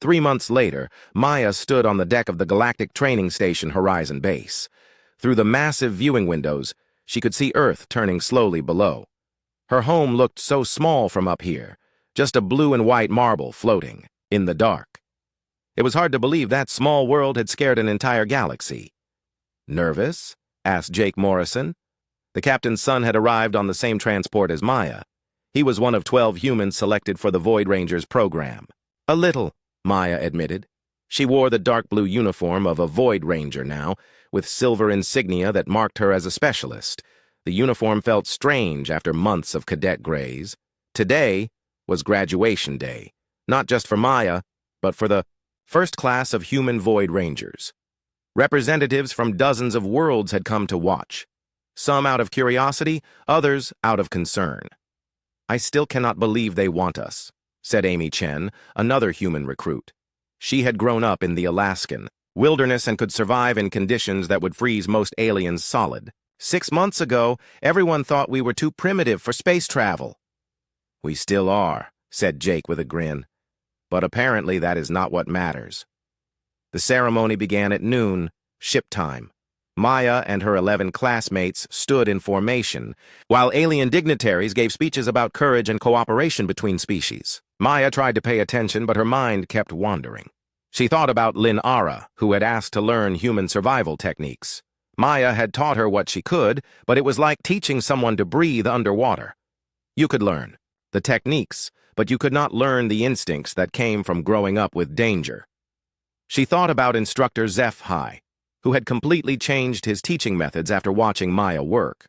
3 months later, Maya stood on the deck of the Galactic Training Station Horizon Base. Through the massive viewing windows, she could see Earth turning slowly below. Her home looked so small from up here, just a blue and white marble floating in the dark. It was hard to believe that small world had scared an entire galaxy. "Nervous?" asked Jake Morrison. The captain's son had arrived on the same transport as Maya. He was one of 12 humans selected for the Void Rangers program. "A little," Maya admitted. She wore the dark blue uniform of a Void Ranger now, with silver insignia that marked her as a specialist. The uniform felt strange after months of cadet grays. Today was graduation day, not just for Maya, but for the first class of human Void Rangers. Representatives from dozens of worlds had come to watch. Some out of curiosity, others out of concern. "I still cannot believe they want us," said Amy Chen, another human recruit. She had grown up in the Alaskan wilderness and could survive in conditions that would freeze most aliens solid. 6 months ago, everyone thought we were too primitive for space travel. "We still are," said Jake with a grin. "But apparently that is not what matters." The ceremony began at noon, ship time. Maya and her 11 classmates stood in formation, while alien dignitaries gave speeches about courage and cooperation between species. Maya tried to pay attention, but her mind kept wandering. She thought about Lin Ara, who had asked to learn human survival techniques. Maya had taught her what she could, but it was like teaching someone to breathe underwater. You could learn the techniques, but you could not learn the instincts that came from growing up with danger. She thought about instructor HFY, who had completely changed his teaching methods after watching Maya work.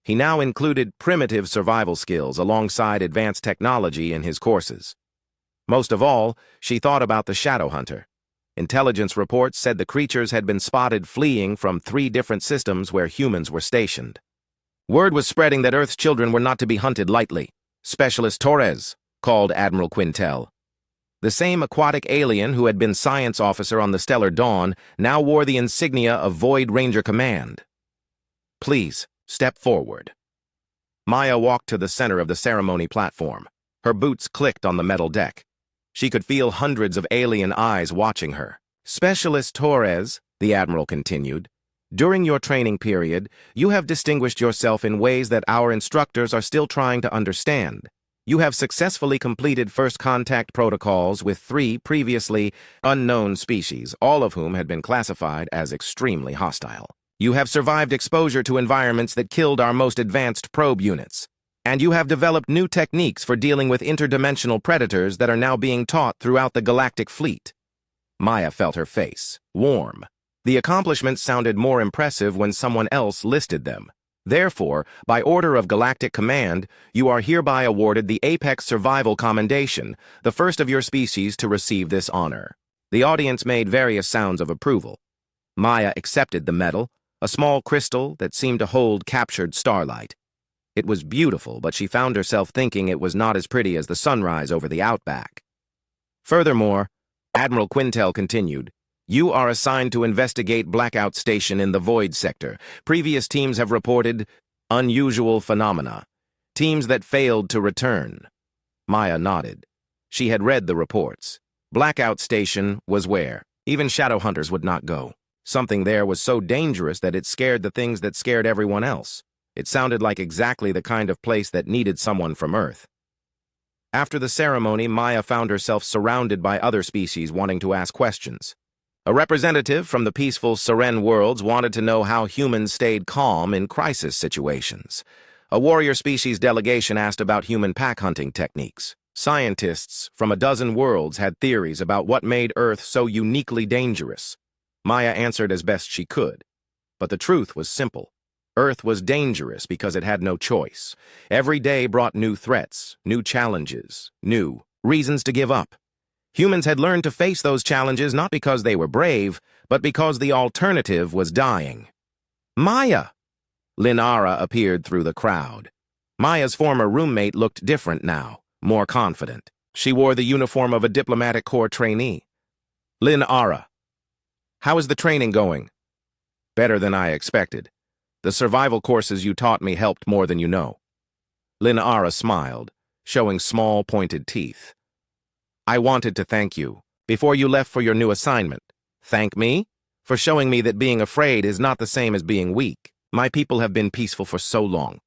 He now included primitive survival skills alongside advanced technology in his courses. Most of all, she thought about the Shadow Hunter. Intelligence reports said the creatures had been spotted fleeing from 3 different systems where humans were stationed. Word was spreading that Earth's children were not to be hunted lightly. "Specialist Torres," called Admiral Quintel. The same aquatic alien who had been science officer on the Stellar Dawn now wore the insignia of Void Ranger Command. "Please, step forward." Maya walked to the center of the ceremony platform. Her boots clicked on the metal deck. She could feel hundreds of alien eyes watching her. "Specialist Torres," the Admiral continued, "during your training period, you have distinguished yourself in ways that our instructors are still trying to understand. You have successfully completed first contact protocols with 3 previously unknown species, all of whom had been classified as extremely hostile. You have survived exposure to environments that killed our most advanced probe units. And you have developed new techniques for dealing with interdimensional predators that are now being taught throughout the galactic fleet." Maya felt her face warm. The accomplishments sounded more impressive when someone else listed them. "Therefore, by order of Galactic Command, you are hereby awarded the Apex Survival Commendation, the first of your species to receive this honor." The audience made various sounds of approval. Maya accepted the medal, a small crystal that seemed to hold captured starlight. It was beautiful, but she found herself thinking it was not as pretty as the sunrise over the outback. Furthermore, Admiral Quintel continued, "You are assigned to investigate Blackout Station in the Void Sector. Previous teams have reported unusual phenomena. Teams that failed to return." Maya nodded. She had read the reports. Blackout Station was where even shadow hunters would not go. Something there was so dangerous that it scared the things that scared everyone else. It sounded like exactly the kind of place that needed someone from Earth. After the ceremony, Maya found herself surrounded by other species wanting to ask questions. A representative from the peaceful Seren worlds wanted to know how humans stayed calm in crisis situations. A warrior species delegation asked about human pack hunting techniques. Scientists from a dozen worlds had theories about what made Earth so uniquely dangerous. Maya answered as best she could. But the truth was simple. Earth was dangerous because it had no choice. Every day brought new threats, new challenges, new reasons to give up. Humans had learned to face those challenges not because they were brave, but because the alternative was dying. "Maya!" Linara appeared through the crowd. Maya's former roommate looked different now, more confident. She wore the uniform of a diplomatic corps trainee. "Linara, how is the training going?" "Better than I expected. The survival courses you taught me helped more than you know." Linara smiled, showing small, pointed teeth. "I wanted to thank you. before you left for your new assignment. Thank me for showing me that being afraid is not the same as being weak. My people have been peaceful for so long.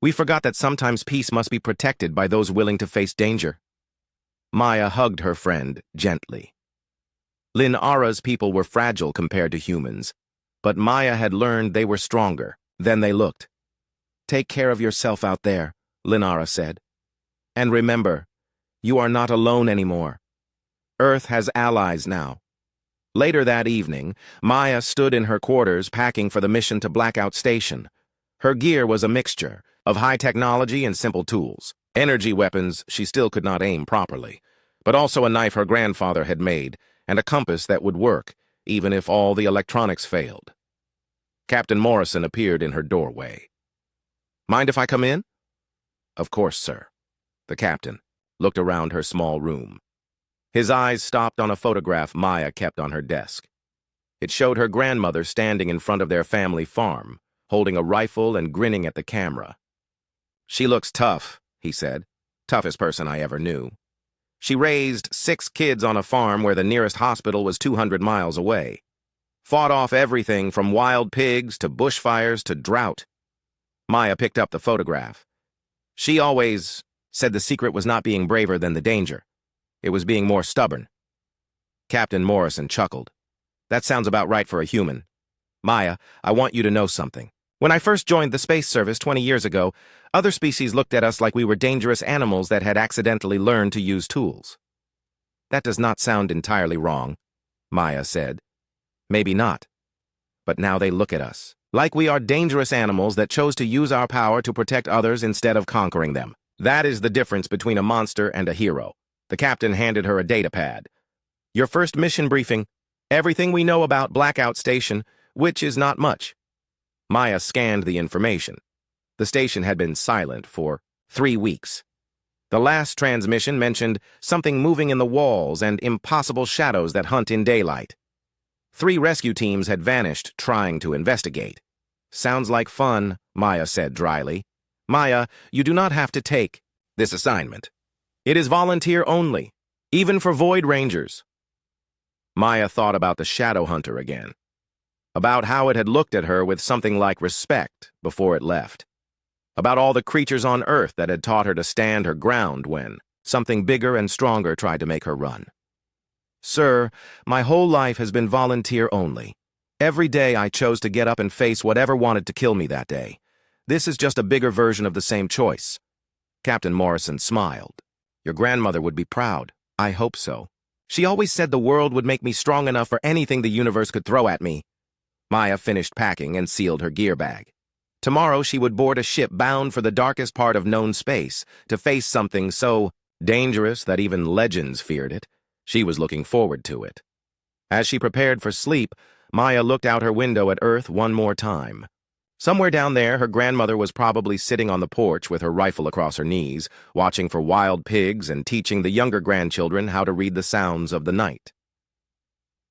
We forgot that sometimes peace must be protected by those willing to face danger. Maya hugged her friend gently. Linara's people were fragile compared to humans, but Maya had learned they were stronger than they looked. Take care of yourself out there, Linara said. And remember, you are not alone anymore. Earth has allies now. Later that evening, Maya stood in her quarters packing for the mission to Blackout Station. Her gear was a mixture of high technology and simple tools. Energy weapons she still could not aim properly, but also a knife her grandfather had made and a compass that would work even if all the electronics failed. Captain Morrison appeared in her doorway. Mind if I come in? Of course, sir. The captain looked around her small room. His eyes stopped on a photograph Maya kept on her desk. It showed her grandmother standing in front of their family farm, holding a rifle and grinning at the camera. She looks tough, he said. Toughest person I ever knew. She raised 6 kids on a farm where the nearest hospital was 200 miles away. Fought off everything from wild pigs to bushfires to drought. Maya picked up the photograph. She always said the secret was not being braver than the danger. It was being more stubborn. Captain Morrison chuckled. That sounds about right for a human. Maya, I want you to know something. When I first joined the Space Service 20 years ago, other species looked at us like we were dangerous animals that had accidentally learned to use tools. That does not sound entirely wrong, Maya said. Maybe not. But now they look at us like we are dangerous animals that chose to use our power to protect others instead of conquering them. That is the difference between a monster and a hero. The captain handed her a data pad. Your first mission briefing. Everything we know about Blackout Station, which is not much. Maya scanned the information. The station had been silent for 3 weeks. The last transmission mentioned something moving in the walls and impossible shadows that hunt in daylight. 3 rescue teams had vanished trying to investigate. Sounds like fun, Maya said dryly. Maya, you do not have to take this assignment. It is volunteer only, even for Void Rangers. Maya thought about the Shadow Hunter again, about how it had looked at her with something like respect before it left, about all the creatures on Earth that had taught her to stand her ground when something bigger and stronger tried to make her run. Sir, my whole life has been volunteer only. Every day I chose to get up and face whatever wanted to kill me that day. This is just a bigger version of the same choice. Captain Morrison smiled. Your grandmother would be proud. I hope so. She always said the world would make me strong enough for anything the universe could throw at me. Maya finished packing and sealed her gear bag. Tomorrow she would board a ship bound for the darkest part of known space to face something so dangerous that even legends feared it. She was looking forward to it. As she prepared for sleep, Maya looked out her window at Earth one more time. Somewhere down there, her grandmother was probably sitting on the porch with her rifle across her knees, watching for wild pigs and teaching the younger grandchildren how to read the sounds of the night.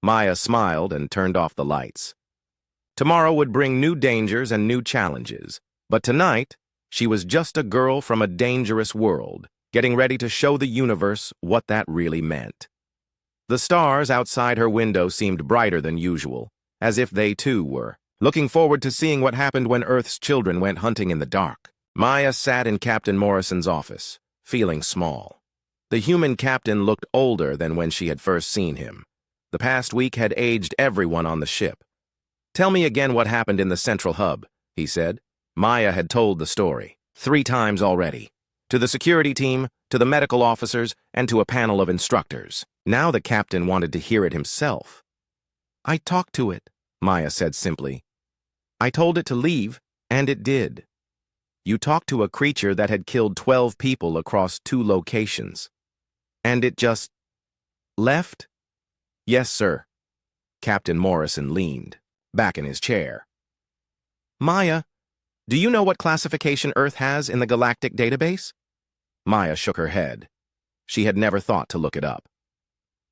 Maya smiled and turned off the lights. Tomorrow would bring new dangers and new challenges, but tonight, she was just a girl from a dangerous world, getting ready to show the universe what that really meant. The stars outside her window seemed brighter than usual, as if they too were looking forward to seeing what happened when Earth's children went hunting in the dark. Maya sat in Captain Morrison's office, feeling small. The human captain looked older than when she had first seen him. The past week had aged everyone on the ship. Tell me again what happened in the central hub, he said. Maya had told the story 3 times already. To the security team, to the medical officers, and to a panel of instructors. Now the captain wanted to hear it himself. I talked to it, Maya said simply. I told it to leave, and it did. You talked to a creature that had killed 12 people across 2 locations. And it just left? Yes, sir. Captain Morrison leaned back in his chair. Maya, do you know what classification Earth has in the Galactic database? Maya shook her head. She had never thought to look it up.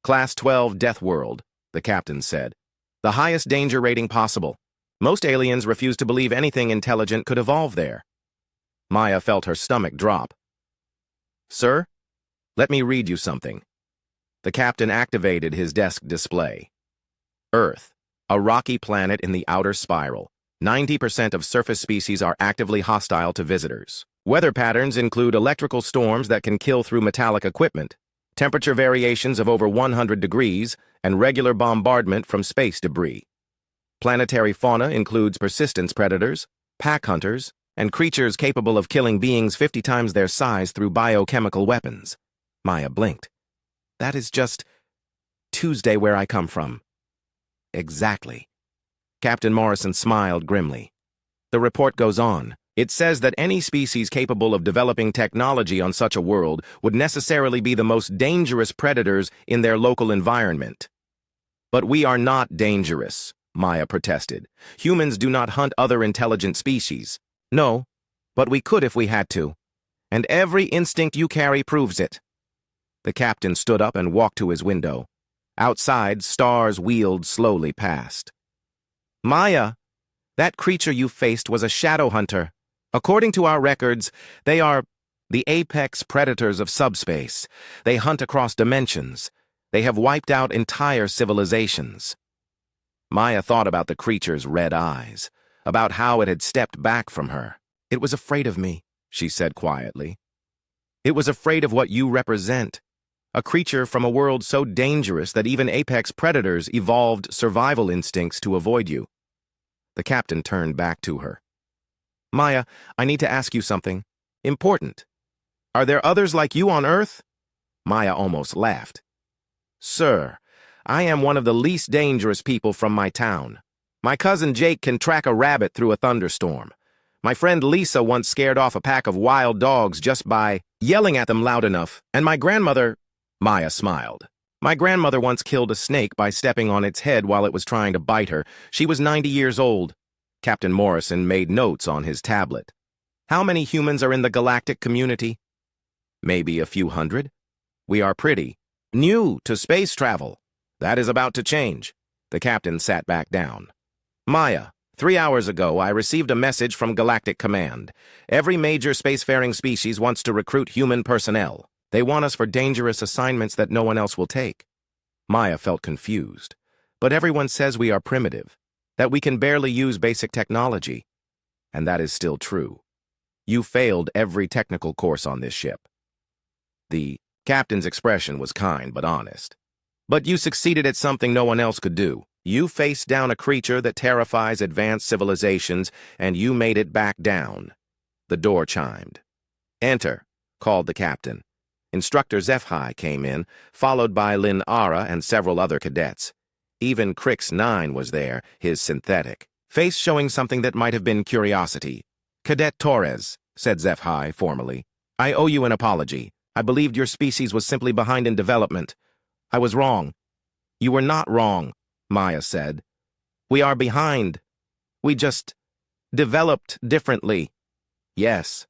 Class 12 Deathworld, the captain said. The highest danger rating possible. Most aliens refuse to believe anything intelligent could evolve there. Maya felt her stomach drop. Sir, let me read you something. The captain activated his desk display. Earth, a rocky planet in the outer spiral. 90% of surface species are actively hostile to visitors. Weather patterns include electrical storms that can kill through metallic equipment, temperature variations of over 100 degrees, and regular bombardment from space debris. Planetary fauna includes persistence predators, pack hunters, and creatures capable of killing beings 50 times their size through biochemical weapons. Maya blinked. That is just Tuesday where I come from. Exactly. Captain Morrison smiled grimly. The report goes on. It says that any species capable of developing technology on such a world would necessarily be the most dangerous predators in their local environment. But we are not dangerous, Maya protested. Humans do not hunt other intelligent species. No, but we could if we had to. And every instinct you carry proves it. The captain stood up and walked to his window. Outside, stars wheeled slowly past. Maya, that creature you faced was a shadow hunter. According to our records, they are the apex predators of subspace. They hunt across dimensions. They have wiped out entire civilizations. Maya thought about the creature's red eyes, about how it had stepped back from her. It was afraid of me, she said quietly. It was afraid of what you represent. A creature from a world so dangerous that even apex predators evolved survival instincts to avoid you. The captain turned back to her. Maya, I need to ask you something. Important. Are there others like you on Earth? Maya almost laughed. Sir, I am one of the least dangerous people from my town. My cousin Jake can track a rabbit through a thunderstorm. My friend Lisa once scared off a pack of wild dogs just by yelling at them loud enough, and my grandmother... Maya smiled. My grandmother once killed a snake by stepping on its head while it was trying to bite her. She was 90 years old. Captain Morrison made notes on his tablet. How many humans are in the galactic community? Maybe a few hundred. We are pretty new to space travel. That is about to change. The captain sat back down. Maya, 3 hours ago, I received a message from Galactic Command. Every major spacefaring species wants to recruit human personnel. They want us for dangerous assignments that no one else will take. Maya felt confused. But everyone says we are primitive, that we can barely use basic technology. And that is still true. You failed every technical course on this ship. The captain's expression was kind but honest. But you succeeded at something no one else could do. You faced down a creature that terrifies advanced civilizations, and you made it back down. The door chimed. Enter, called the captain. Instructor Zephi came in, followed by Lin Ara and several other cadets. Even Crix 9 was there, his synthetic, face showing something that might have been curiosity. Cadet Torres, said Zephi formally. I owe you an apology. I believed your species was simply behind in development. I was wrong. You were not wrong, Maya said. We are behind. We just developed differently. Yes.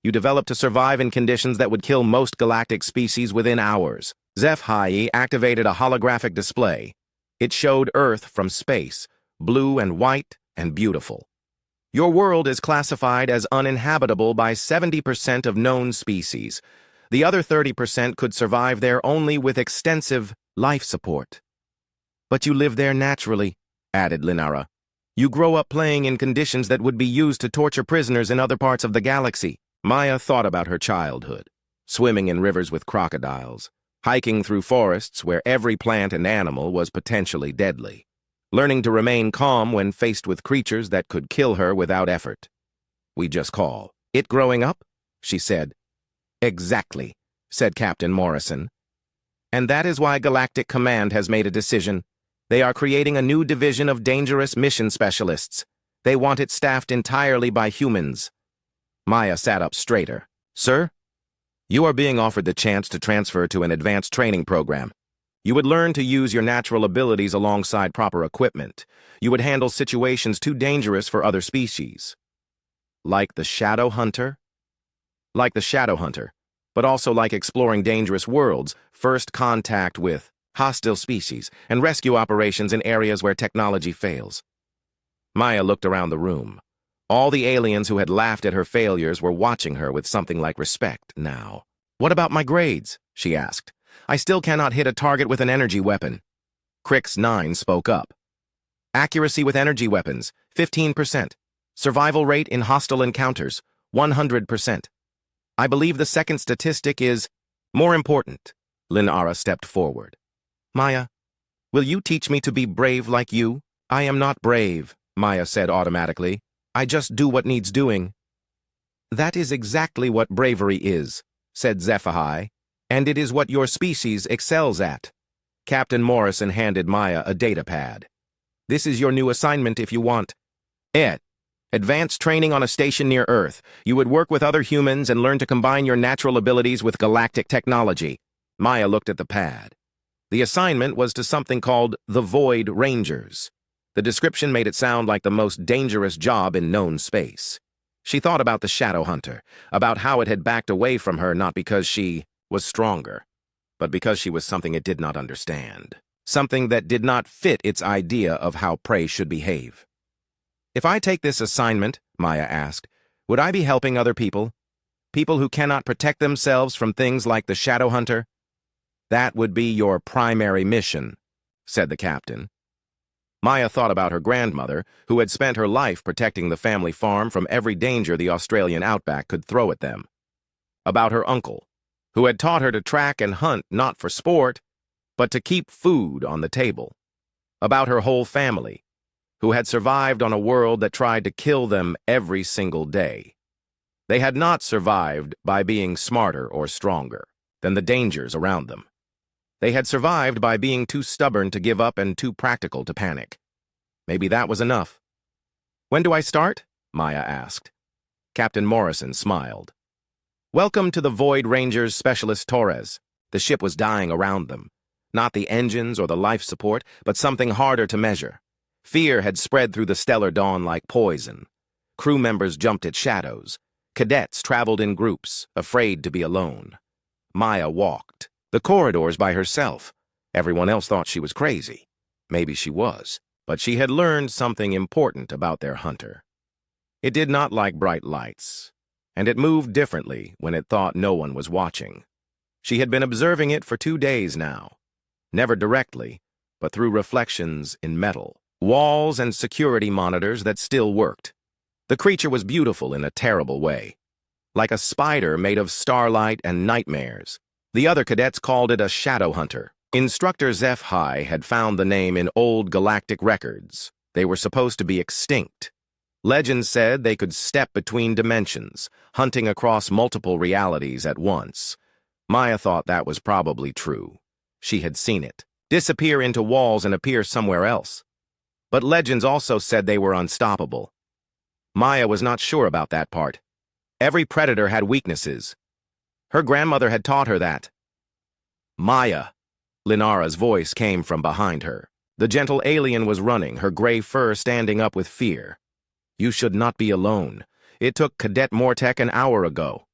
You developed to survive in conditions that would kill most galactic species within hours. Zephi activated a holographic display. It showed Earth from space, blue and white and beautiful. Your world is classified as uninhabitable by 70% of known species. The other 30% could survive there only with extensive life support. But you live there naturally, added Linara. You grow up playing in conditions that would be used to torture prisoners in other parts of the galaxy. Maya thought about her childhood, swimming in rivers with crocodiles, hiking through forests where every plant and animal was potentially deadly, learning to remain calm when faced with creatures that could kill her without effort. We just call it growing up, she said. Exactly, said Captain Morrison. And that is why Galactic Command has made a decision. They are creating a new division of dangerous mission specialists. They want it staffed entirely by humans. Maya sat up straighter. Sir, you are being offered the chance to transfer to an advanced training program. You would learn to use your natural abilities alongside proper equipment. You would handle situations too dangerous for other species. Like the Shadow Hunter? Like the Shadow Hunter, but also like exploring dangerous worlds, first contact with hostile species, and rescue operations in areas where technology fails. Maya looked around the room. All the aliens who had laughed at her failures were watching her with something like respect now. What about my grades? She asked. I still cannot hit a target with an energy weapon. Crix 9 spoke up. Accuracy with energy weapons, 15%. Survival rate in hostile encounters, 100%. I believe the second statistic is more important. Linara stepped forward. Maya, will you teach me to be brave like you? I am not brave, Maya said automatically. I just do what needs doing. That is exactly what bravery is, said Zephyhi, and it is what your species excels at. Captain Morrison handed Maya a data pad. This is your new assignment if you want. Advanced training on a station near Earth. You would work with other humans and learn to combine your natural abilities with galactic technology. Maya looked at the pad. The assignment was to something called the Void Rangers. The description made it sound like the most dangerous job in known space. She thought about the Shadow Hunter, about how it had backed away from her not because she was stronger, but because she was something it did not understand. Something that did not fit its idea of how prey should behave. If I take this assignment, Maya asked, would I be helping other people? People who cannot protect themselves from things like the Shadow Hunter? That would be your primary mission, said the captain. Maya thought about her grandmother, who had spent her life protecting the family farm from every danger the Australian outback could throw at them. About her uncle, who had taught her to track and hunt not for sport, but to keep food on the table. About her whole family, who had survived on a world that tried to kill them every single day. They had not survived by being smarter or stronger than the dangers around them. They had survived by being too stubborn to give up and too practical to panic. Maybe that was enough. When do I start? Maya asked. Captain Morrison smiled. Welcome to the Void Rangers Specialist Torres. The ship was dying around them. Not the engines or the life support, but something harder to measure. Fear had spread through the stellar dawn like poison. Crew members jumped at shadows. Cadets traveled in groups, afraid to be alone. Maya walked the corridors by herself. Everyone else thought she was crazy. Maybe she was, but she had learned something important about their hunter. It did not like bright lights, and it moved differently when it thought no one was watching. She had been observing it for 2 days now. Never directly, but through reflections in metal, walls and security monitors that still worked. The creature was beautiful in a terrible way, like a spider made of starlight and nightmares. The other cadets called it a shadow hunter. Instructor Zephyhi had found the name in old galactic records. They were supposed to be extinct. Legend said they could step between dimensions, hunting across multiple realities at once. Maya thought that was probably true. She had seen it disappear into walls and appear somewhere else. But legends also said they were unstoppable. Maya was not sure about that part. Every predator had weaknesses. Her grandmother had taught her that. Maya. Linara's voice came from behind her. The gentle alien was running, her gray fur standing up with fear. You should not be alone. It took Cadet Mortek an hour ago.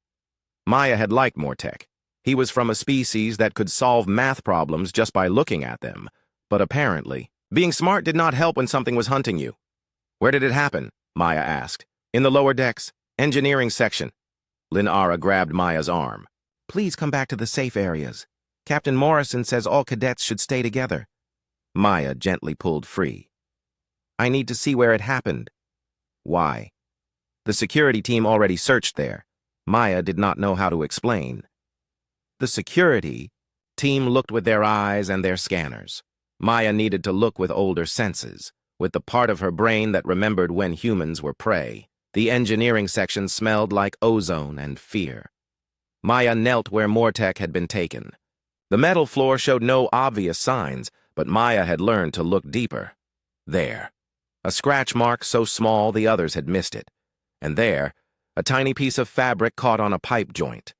Maya had liked Mortek. He was from a species that could solve math problems just by looking at them. But apparently, being smart did not help when something was hunting you. Where did it happen? Maya asked. In the lower decks, engineering section. Linara grabbed Maya's arm. Please come back to the safe areas. Captain Morrison says all cadets should stay together. Maya gently pulled free. I need to see where it happened. Why? The security team already searched there. Maya did not know how to explain. The security team looked with their eyes and their scanners. Maya needed to look with older senses, with the part of her brain that remembered when humans were prey. The engineering section smelled like ozone and fear. Maya knelt where Mortek had been taken. The metal floor showed no obvious signs, but Maya had learned to look deeper. There. A scratch mark so small the others had missed it. And there, a tiny piece of fabric caught on a pipe joint.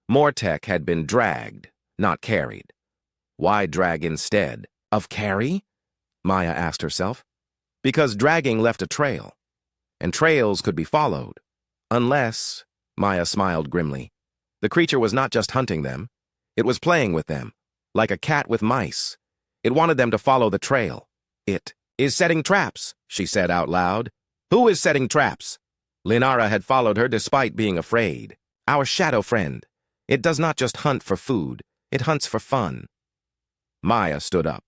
Mortek had been dragged, not carried. Why drag instead of carry? Maya asked herself. Because dragging left a trail, and trails could be followed. Unless, Maya smiled grimly, the creature was not just hunting them. It was playing with them, like a cat with mice. It wanted them to follow the trail. It is setting traps, she said out loud. Who is setting traps? Linara had followed her despite being afraid. Our shadow friend. It does not just hunt for food. It hunts for fun. Maya stood up.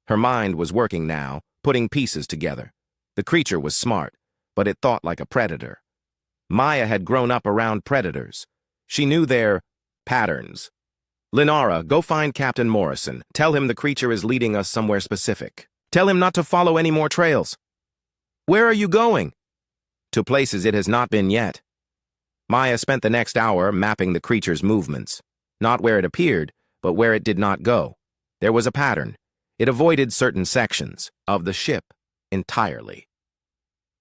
Her mind was working now, putting pieces together. The creature was smart, but it thought like a predator. Maya had grown up around predators. She knew their patterns. Linara, go find Captain Morrison. Tell him the creature is leading us somewhere specific. Tell him not to follow any more trails. Where are you going? To places it has not been yet. Maya spent the next hour mapping the creature's movements. Not where it appeared, but where it did not go. There was a pattern. It avoided certain sections of the ship entirely.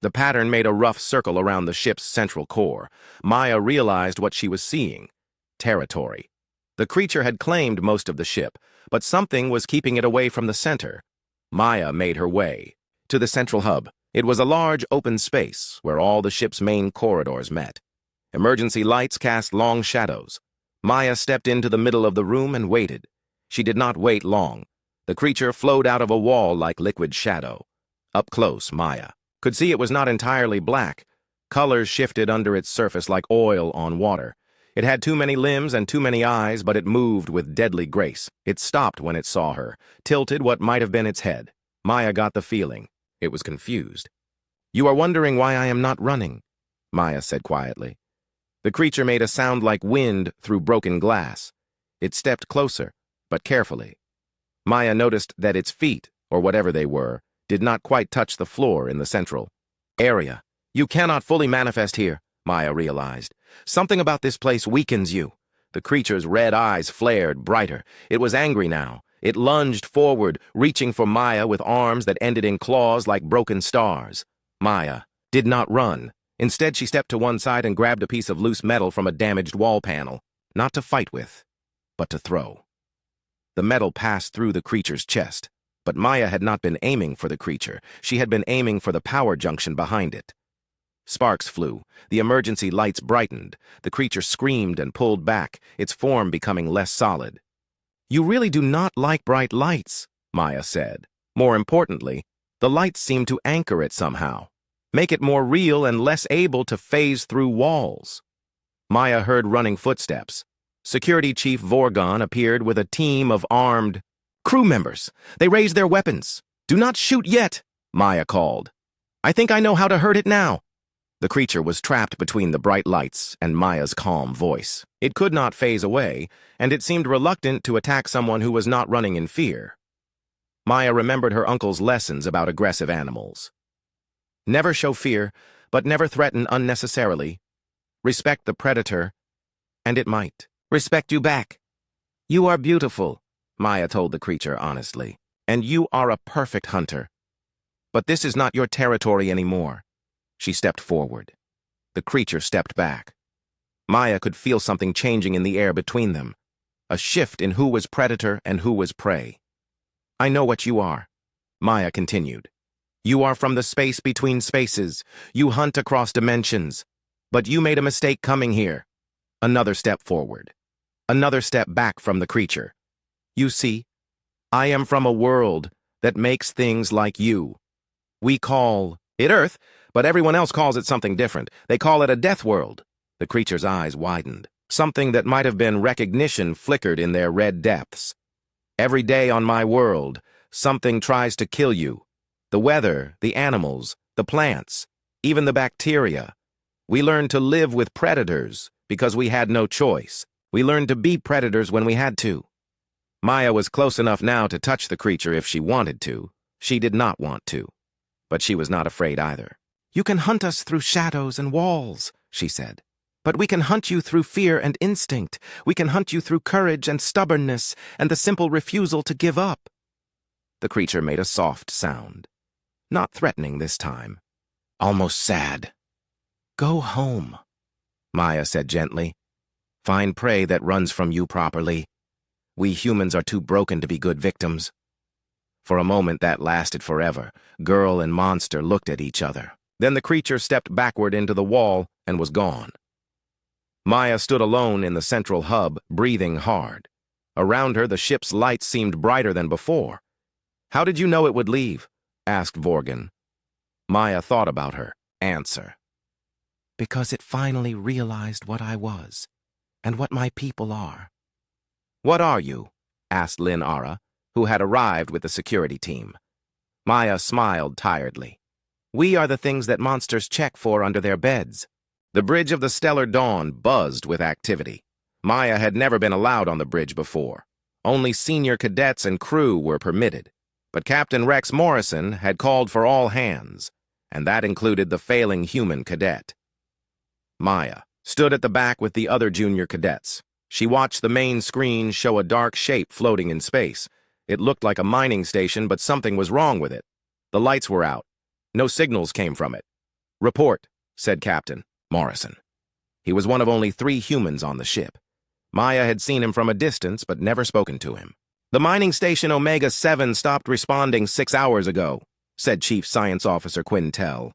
The pattern made a rough circle around the ship's central core. Maya realized what she was seeing. Territory. The creature had claimed most of the ship, but something was keeping it away from the center. Maya made her way to the central hub. It was a large open space where all the ship's main corridors met. Emergency lights cast long shadows. Maya stepped into the middle of the room and waited. She did not wait long. The creature flowed out of a wall like liquid shadow. Up close, Maya could see it was not entirely black. Colors shifted under its surface like oil on water. It had too many limbs and too many eyes, but it moved with deadly grace. It stopped when it saw her, tilted what might have been its head. Maya got the feeling. It was confused. You are wondering why I am not running, Maya said quietly. The creature made a sound like wind through broken glass. It stepped closer, but carefully. Maya noticed that its feet, or whatever they were, did not quite touch the floor in the central area. You cannot fully manifest here, Maya realized. Something about this place weakens you. The creature's red eyes flared brighter. It was angry now. It lunged forward, reaching for Maya with arms that ended in claws like broken stars. Maya did not run. Instead, she stepped to one side and grabbed a piece of loose metal from a damaged wall panel, not to fight with, but to throw. The metal passed through the creature's chest, but Maya had not been aiming for the creature. She had been aiming for the power junction behind it. Sparks flew. The emergency lights brightened. The creature screamed and pulled back, its form becoming less solid. You really do not like bright lights, Maya said. More importantly, the lights seemed to anchor it somehow, make it more real and less able to phase through walls. Maya heard running footsteps. Security Chief Vorgon appeared with a team of armed crew members. They raised their weapons. Do not shoot yet, Maya called. I think I know how to hurt it now. The creature was trapped between the bright lights and Maya's calm voice. It could not phase away, and it seemed reluctant to attack someone who was not running in fear. Maya remembered her uncle's lessons about aggressive animals. Never show fear, but never threaten unnecessarily. Respect the predator, and it might respect you back. You are beautiful, Maya told the creature honestly, and you are a perfect hunter. But this is not your territory anymore. She stepped forward. The creature stepped back. Maya could feel something changing in the air between them, a shift in who was predator and who was prey. I know what you are, Maya continued. You are from the space between spaces. You hunt across dimensions. But you made a mistake coming here. Another step forward. Another step back from the creature. You see, I am from a world that makes things like you. We call it Earth, but everyone else calls it something different. They call it a Deathworld. The creature's eyes widened. Something that might have been recognition flickered in their red depths. Every day on my world, something tries to kill you. The weather, the animals, the plants, even the bacteria. We learned to live with predators because we had no choice. We learned to be predators when we had to. Maya was close enough now to touch the creature if she wanted to. She did not want to. But she was not afraid either. You can hunt us through shadows and walls, she said. But we can hunt you through fear and instinct. We can hunt you through courage and stubbornness and the simple refusal to give up. The creature made a soft sound. Not threatening this time. Almost sad. Go home, Maya said gently. Find prey that runs from you properly. We humans are too broken to be good victims. For a moment that lasted forever. Girl and monster looked at each other. Then the creature stepped backward into the wall and was gone. Maya stood alone in the central hub, breathing hard. Around her, the ship's lights seemed brighter than before. How did you know it would leave? Asked Vorgon. Maya thought about her. Answer. Because it finally realized what I was, and what my people are. What are you? Asked Lynn Ara, who had arrived with the security team. Maya smiled tiredly. We are the things that monsters check for under their beds. The bridge of the Stellar Dawn buzzed with activity. Maya had never been allowed on the bridge before. Only senior cadets and crew were permitted. But Captain Rex Morrison had called for all hands, and that included the failing human cadet. Maya stood at the back with the other junior cadets. She watched the main screen show a dark shape floating in space. It looked like a mining station, but something was wrong with it. The lights were out. No signals came from it. Report, said Captain Morrison. He was one of only 3 humans on the ship. Maya had seen him from a distance, but never spoken to him. The mining station Omega-7 stopped responding 6 hours ago, said Chief Science Officer Quintel.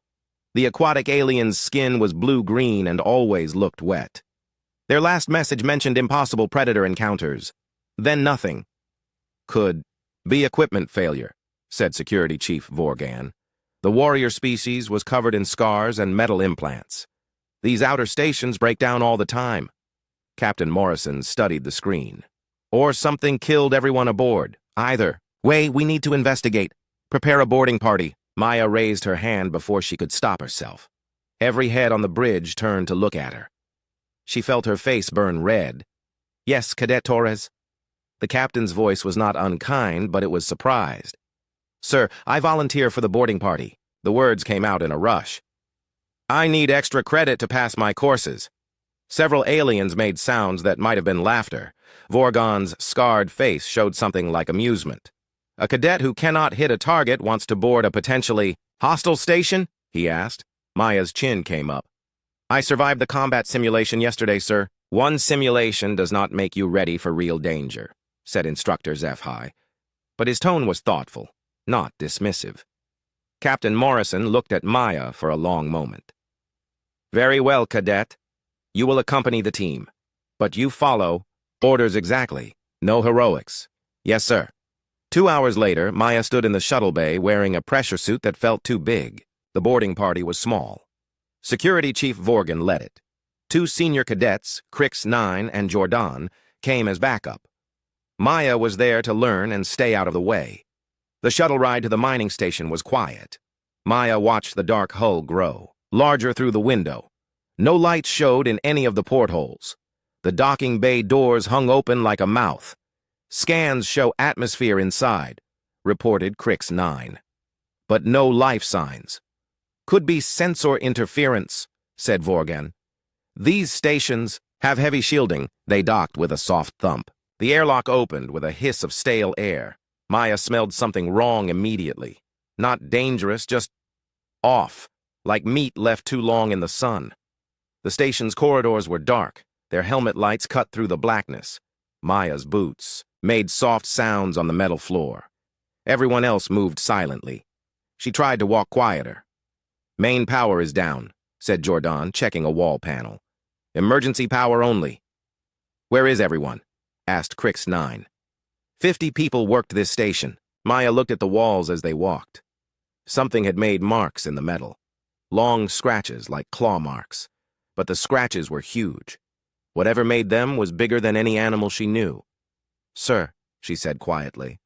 The aquatic alien's skin was blue-green and always looked wet. Their last message mentioned impossible predator encounters. Then nothing. Could be equipment failure, said Security Chief Vorgan. The warrior species was covered in scars and metal implants. These outer stations break down all the time. Captain Morrison studied the screen. Or something killed everyone aboard. Either. Wait, we need to investigate. Prepare a boarding party. Maya raised her hand before she could stop herself. Every head on the bridge turned to look at her. She felt her face burn red. Yes, Cadet Torres. The captain's voice was not unkind, but it was surprised. Sir, I volunteer for the boarding party. The words came out in a rush. I need extra credit to pass my courses. Several aliens made sounds that might have been laughter. Vorgon's scarred face showed something like amusement. A cadet who cannot hit a target wants to board a potentially hostile station? He asked. Maya's chin came up. I survived the combat simulation yesterday, sir. One simulation does not make you ready for real danger, said Instructor Zephi. But his tone was thoughtful, not dismissive. Captain Morrison looked at Maya for a long moment. Very well, Cadet. You will accompany the team. But you follow orders exactly. No heroics. Yes, sir. 2 hours later, Maya stood in the shuttle bay wearing a pressure suit that felt too big. The boarding party was small. Security Chief Vorgan led it. 2 senior cadets, Crix 9 and Jordan, came as backup. Maya was there to learn and stay out of the way. The shuttle ride to the mining station was quiet. Maya watched the dark hull grow, larger through the window. No lights showed in any of the portholes. The docking bay doors hung open like a mouth. Scans show atmosphere inside, reported Crix 9. But no life signs. Could be sensor interference, said Vorgan. These stations have heavy shielding. They docked with a soft thump. The airlock opened with a hiss of stale air. Maya smelled something wrong immediately. Not dangerous, just off, like meat left too long in the sun. The station's corridors were dark. Their helmet lights cut through the blackness. Maya's boots made soft sounds on the metal floor. Everyone else moved silently. She tried to walk quieter. Main power is down, said Jordan, checking a wall panel. Emergency power only. Where is everyone? Asked Crix 9. 50 people worked this station. Maya looked at the walls as they walked. Something had made marks in the metal. Long scratches like claw marks. But the scratches were huge. Whatever made them was bigger than any animal she knew. Sir, she said quietly.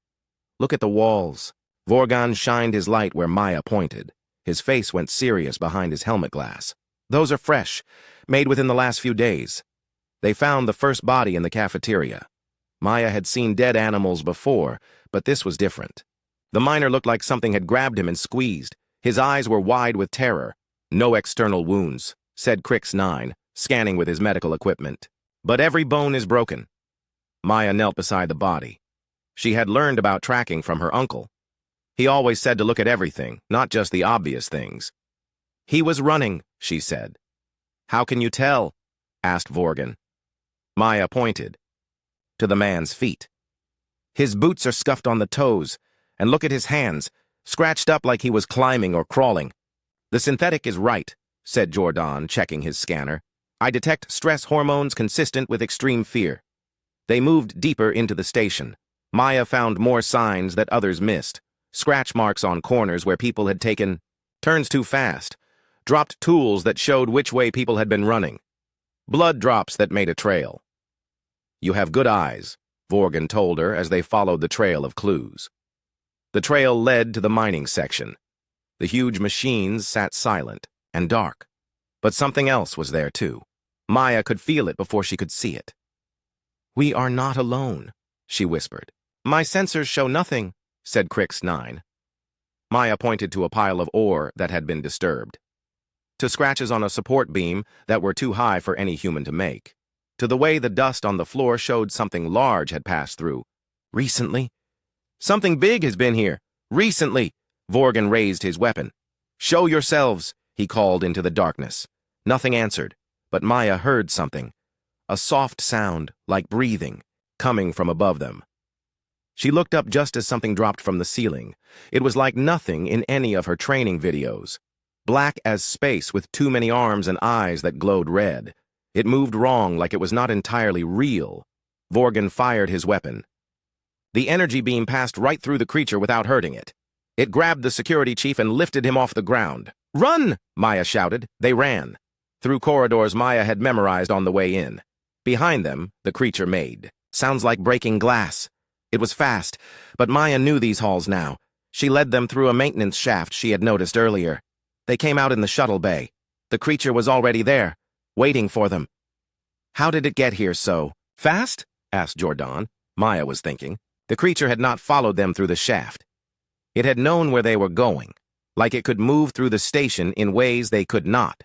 Look at the walls. Vorgan shined his light where Maya pointed. His face went serious behind his helmet glass. Those are fresh, made within the last few days. They found the first body in the cafeteria. Maya had seen dead animals before, but this was different. The miner looked like something had grabbed him and squeezed. His eyes were wide with terror. No external wounds, said Crix 9, scanning with his medical equipment. But every bone is broken. Maya knelt beside the body. She had learned about tracking from her uncle. He always said to look at everything, not just the obvious things. He was running, she said. How can you tell? Asked Vorgan. Maya pointed to the man's feet. His boots are scuffed on the toes, and look at his hands, scratched up like he was climbing or crawling. The synthetic is right, said Jordan, checking his scanner. I detect stress hormones consistent with extreme fear. They moved deeper into the station. Maya found more signs that others missed. Scratch marks on corners where people had taken turns too fast, dropped tools that showed which way people had been running, blood drops that made a trail. You have good eyes, Vorgan told her as they followed the trail of clues. The trail led to the mining section. The huge machines sat silent and dark. But something else was there, too. Maya could feel it before she could see it. "We are not alone," she whispered. "My sensors show nothing," said Crix 9. Maya pointed to a pile of ore that had been disturbed, to scratches on a support beam that were too high for any human to make, to the way the dust on the floor showed something large had passed through. "Recently? Something big has been here. Recently!" Vorgan raised his weapon. "Show yourselves," he called into the darkness. Nothing answered, but Maya heard something, a soft sound, like breathing, coming from above them. She looked up just as something dropped from the ceiling. It was like nothing in any of her training videos. Black as space with too many arms and eyes that glowed red. It moved wrong, like it was not entirely real. Vorgan fired his weapon. The energy beam passed right through the creature without hurting it. It grabbed the security chief and lifted him off the ground. "Run!" Maya shouted. They ran. Through corridors Maya had memorized on the way in. Behind them, the creature made. Sounds like breaking glass. It was fast, but Maya knew these halls now. She led them through a maintenance shaft she had noticed earlier. They came out in the shuttle bay. The creature was already there, waiting for them. "How did it get here so fast?" asked Jordan. Maya was thinking. The creature had not followed them through the shaft. It had known where they were going, like it could move through the station in ways they could not.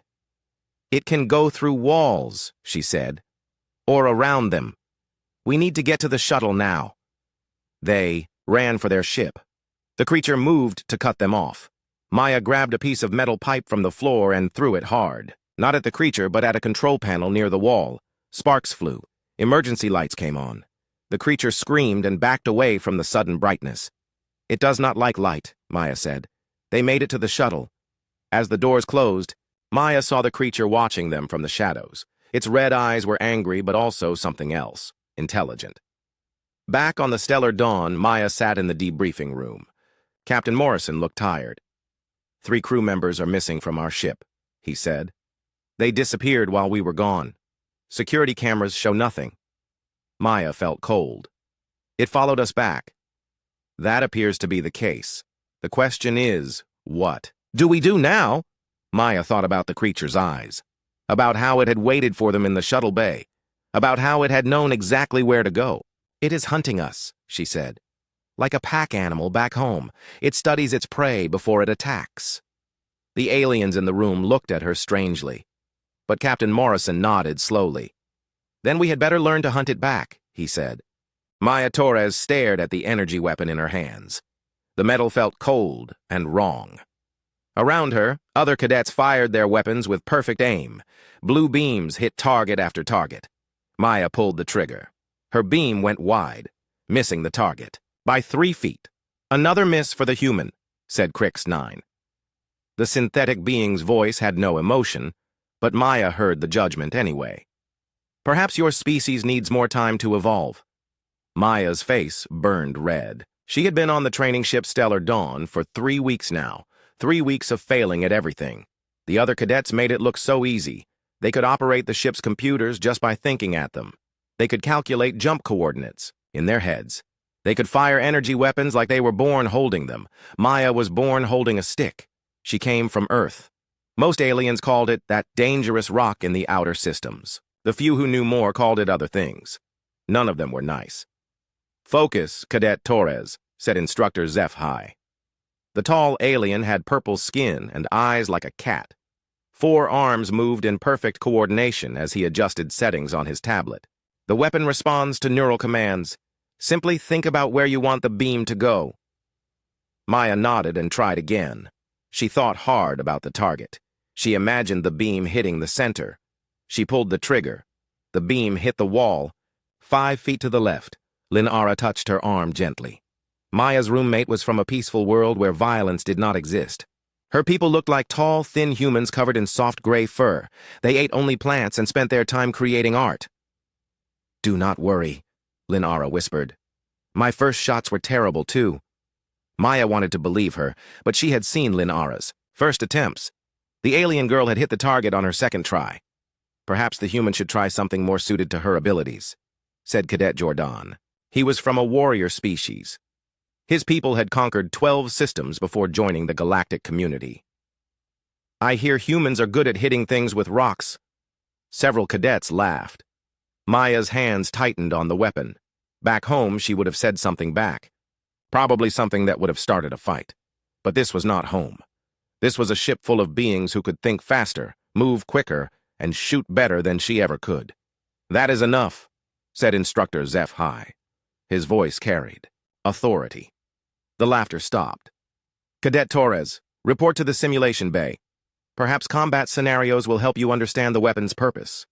"It can go through walls," she said, "or around them. We need to get to the shuttle now." They ran for their ship. The creature moved to cut them off. Maya grabbed a piece of metal pipe from the floor and threw it hard. Not at the creature, but at a control panel near the wall. Sparks flew. Emergency lights came on. The creature screamed and backed away from the sudden brightness. "It does not like light," Maya said. They made it to the shuttle. As the doors closed, Maya saw the creature watching them from the shadows. Its red eyes were angry, but also something else, intelligent. Back on the Stellar Dawn, Maya sat in the debriefing room. Captain Morrison looked tired. "3 crew members are missing from our ship," he said. "They disappeared while we were gone. Security cameras show nothing." Maya felt cold. "It followed us back." "That appears to be the case. The question is, what do we do now?" Maya thought about the creature's eyes, about how it had waited for them in the shuttle bay, about how it had known exactly where to go. "It is hunting us," she said. "Like a pack animal back home. It studies its prey before it attacks." The aliens in the room looked at her strangely. But Captain Morrison nodded slowly. "Then we had better learn to hunt it back," he said. Maya Torres stared at the energy weapon in her hands. The metal felt cold and wrong. Around her, other cadets fired their weapons with perfect aim. Blue beams hit target after target. Maya pulled the trigger. Her beam went wide, missing the target by 3 feet. "Another miss for the human," said Crix 9. The synthetic being's voice had no emotion, but Maya heard the judgment anyway. "Perhaps your species needs more time to evolve." Maya's face burned red. She had been on the training ship Stellar Dawn for 3 weeks now, 3 weeks of failing at everything. The other cadets made it look so easy. They could operate the ship's computers just by thinking at them. They could calculate jump coordinates in their heads. They could fire energy weapons like they were born holding them. Maya was born holding a stick. She came from Earth. Most aliens called it that dangerous rock in the outer systems. The few who knew more called it other things. None of them were nice. "Focus, Cadet Torres," said Instructor Zeph High. The tall alien had purple skin and eyes like a cat. 4 arms moved in perfect coordination as he adjusted settings on his tablet. "The weapon responds to neural commands. Simply think about where you want the beam to go." Maya nodded and tried again. She thought hard about the target. She imagined the beam hitting the center. She pulled the trigger. The beam hit the wall. 5 feet to the left. Linara touched her arm gently. Maya's roommate was from a peaceful world where violence did not exist. Her people looked like tall, thin humans covered in soft gray fur. They ate only plants and spent their time creating art. "Do not worry," Linara whispered. "My first shots were terrible, too." Maya wanted to believe her, but she had seen Linara's first attempts. The alien girl had hit the target on her second try. "Perhaps the human should try something more suited to her abilities," said Cadet Jordan. He was from a warrior species. His people had conquered 12 systems before joining the galactic community. I hear humans are good at hitting things with rocks. Several cadets laughed. Maya's hands tightened on the weapon. Back home, she would have said something back. Probably something that would have started a fight. But this was not home. This was a ship full of beings who could think faster, move quicker, and shoot better than she ever could. "That is enough," said Instructor HFY. His voice carried authority. The laughter stopped. "Cadet Torres, report to the simulation bay. Perhaps combat scenarios will help you understand the weapon's purpose."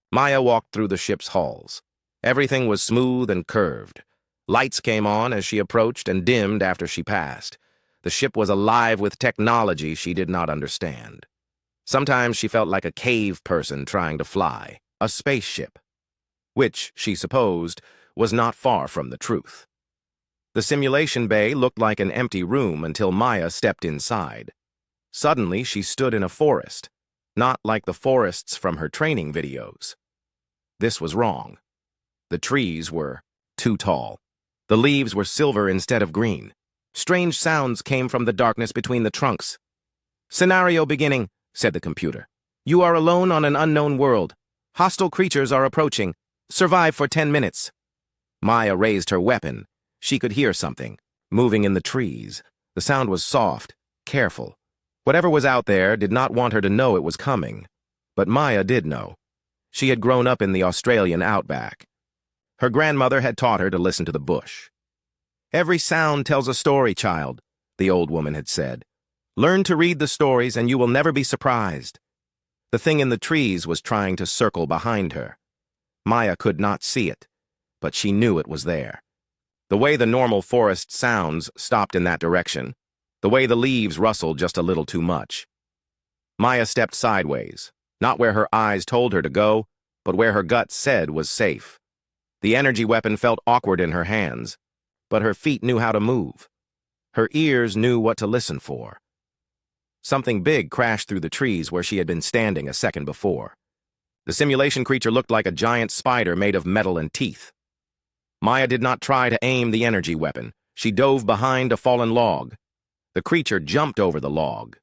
Maya walked through the ship's halls. Everything was smooth and curved. Lights came on as she approached and dimmed after she passed. The ship was alive with technology she did not understand. Sometimes she felt like a cave person trying to fly, a spaceship, which, she supposed, was not far from the truth. The simulation bay looked like an empty room until Maya stepped inside. Suddenly, she stood in a forest, not like the forests from her training videos. This was wrong. The trees were too tall. The leaves were silver instead of green. Strange sounds came from the darkness between the trunks. "Scenario beginning," said the computer. "You are alone on an unknown world. Hostile creatures are approaching. Survive for 10 minutes. Maya raised her weapon. She could hear something, moving in the trees. The sound was soft, careful. Whatever was out there did not want her to know it was coming. But Maya did know. She had grown up in the Australian outback. Her grandmother had taught her to listen to the bush. "Every sound tells a story, child," the old woman had said. "Learn to read the stories and you will never be surprised." The thing in the trees was trying to circle behind her. Maya could not see it, but she knew it was there. The way the normal forest sounds stopped in that direction. The way the leaves rustled just a little too much. Maya stepped sideways, not where her eyes told her to go, but where her gut said was safe. The energy weapon felt awkward in her hands, but her feet knew how to move. Her ears knew what to listen for. Something big crashed through the trees where she had been standing a second before. The simulation creature looked like a giant spider made of metal and teeth. Maya did not try to aim the energy weapon. She dove behind a fallen log. The creature jumped over the log.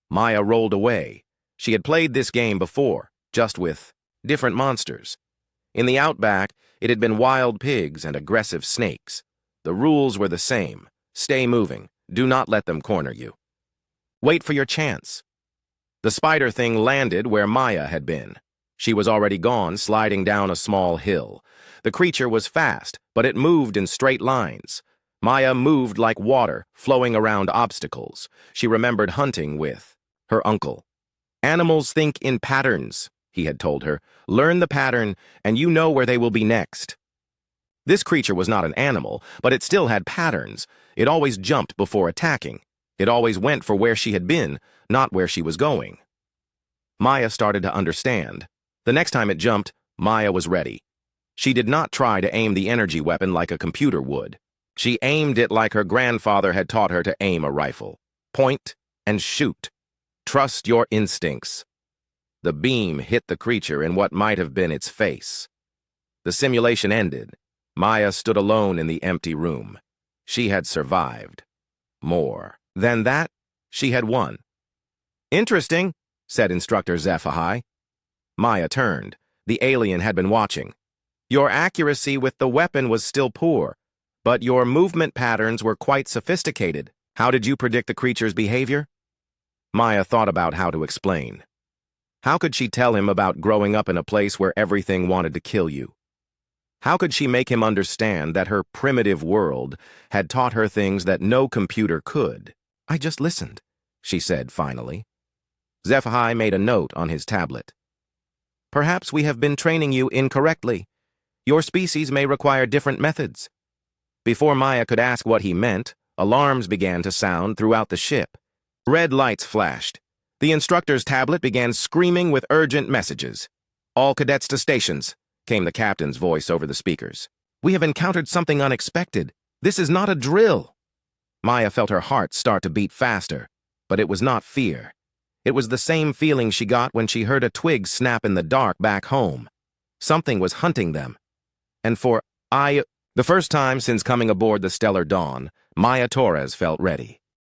Maya rolled away. She had played this game before, just with different monsters. In the outback, it had been wild pigs and aggressive snakes. The rules were the same. Stay moving. Do not let them corner you. Wait for your chance. The spider thing landed where Maya had been. She was already gone, sliding down a small hill. The creature was fast, but it moved in straight lines. Maya moved like water, flowing around obstacles. She remembered hunting with her uncle. "Animals think in patterns," he had told her. "Learn the pattern, and you know where they will be next." This creature was not an animal, but it still had patterns. It always jumped before attacking. It always went for where she had been, not where she was going. Maya started to understand. The next time it jumped, Maya was ready. She did not try to aim the energy weapon like a computer would. She aimed it like her grandfather had taught her to aim a rifle. Point and shoot. Trust your instincts. The beam hit the creature in what might have been its face. The simulation ended. Maya stood alone in the empty room. She had survived. More than that, she had won. "Interesting," said Instructor HFY. Maya turned. The alien had been watching. "Your accuracy with the weapon was still poor, but your movement patterns were quite sophisticated. How did you predict the creature's behavior?" Maya thought about how to explain. How could she tell him about growing up in a place where everything wanted to kill you? How could she make him understand that her primitive world had taught her things that no computer could? "I just listened," she said finally. HFY made a note on his tablet. "Perhaps we have been training you incorrectly. Your species may require different methods." Before Maya could ask what he meant, alarms began to sound throughout the ship. Red lights flashed. The instructor's tablet began screaming with urgent messages. "All cadets to stations," came the captain's voice over the speakers. "We have encountered something unexpected. This is not a drill." Maya felt her heart start to beat faster, but it was not fear. It was the same feeling she got when she heard a twig snap in the dark back home. Something was hunting them. And for The first time since coming aboard the Stellar Dawn, Maya Torres felt ready.